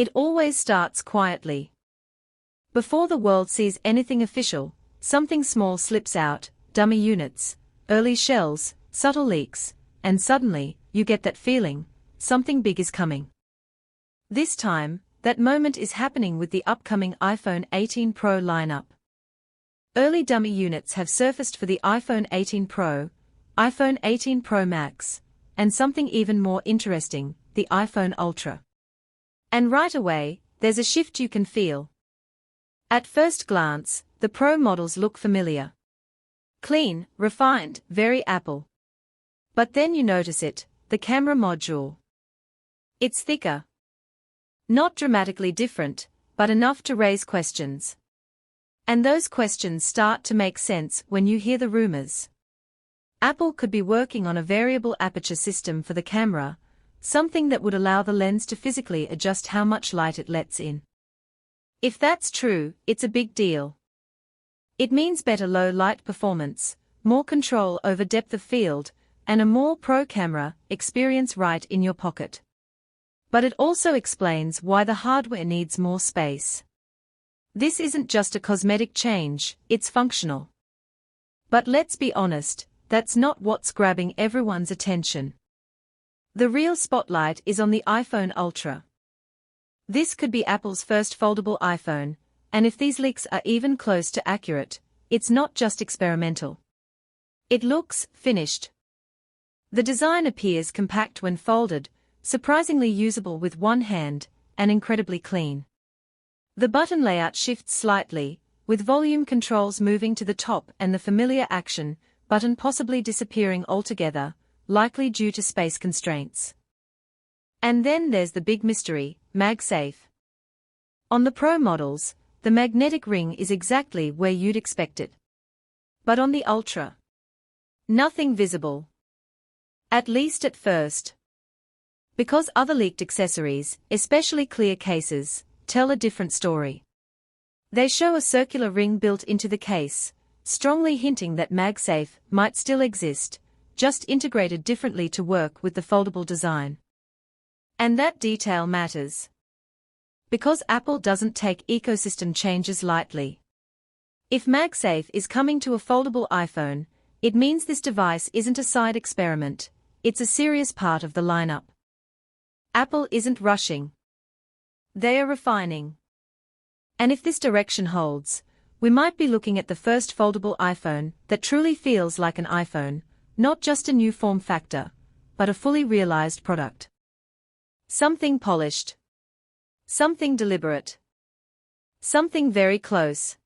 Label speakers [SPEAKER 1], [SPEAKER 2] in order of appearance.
[SPEAKER 1] It always starts quietly. Before the world sees anything official, something small slips out, dummy units, early shells, subtle leaks, and suddenly, you get that feeling, something big is coming. This time, that moment is happening with the upcoming iPhone 18 Pro lineup. Early dummy units have surfaced for the iPhone 18 Pro, iPhone 18 Pro Max, and something even more interesting, the iPhone Ultra. And right away, there's a shift you can feel. At first glance, the Pro models look familiar. Clean, refined, very Apple. But then you notice it, the camera module. It's thicker. Not dramatically different, but enough to raise questions. And those questions start to make sense when you hear the rumors. Apple could be working on a variable aperture system for the camera, something that would allow the lens to physically adjust how much light it lets in. If that's true, it's a big deal. It means better low light performance, more control over depth of field, and a more pro camera experience right in your pocket. But it also explains why the hardware needs more space. This isn't just a cosmetic change, it's functional. But let's be honest, that's not what's grabbing everyone's attention. The real spotlight is on the iPhone Ultra. This could be Apple's first foldable iPhone, and if these leaks are even close to accurate, it's not just experimental. It looks finished. The design appears compact when folded, surprisingly usable with one hand, and incredibly clean. The button layout shifts slightly, with volume controls moving to the top and the familiar action button possibly disappearing altogether, likely due to space constraints. And then there's the big mystery, MagSafe. On the Pro models, the magnetic ring is exactly where you'd expect it. But on the Ultra, nothing visible. At least at first. Because other leaked accessories, especially clear cases, tell a different story. They show a circular ring built into the case, strongly hinting that MagSafe might still exist, just integrated differently to work with the foldable design. And that detail matters. Because Apple doesn't take ecosystem changes lightly. If MagSafe is coming to a foldable iPhone, it means this device isn't a side experiment, it's a serious part of the lineup. Apple isn't rushing. They are refining. And if this direction holds, we might be looking at the first foldable iPhone that truly feels like an iPhone, not just a new form factor, but a fully realized product. Something polished. Something deliberate. Something very close.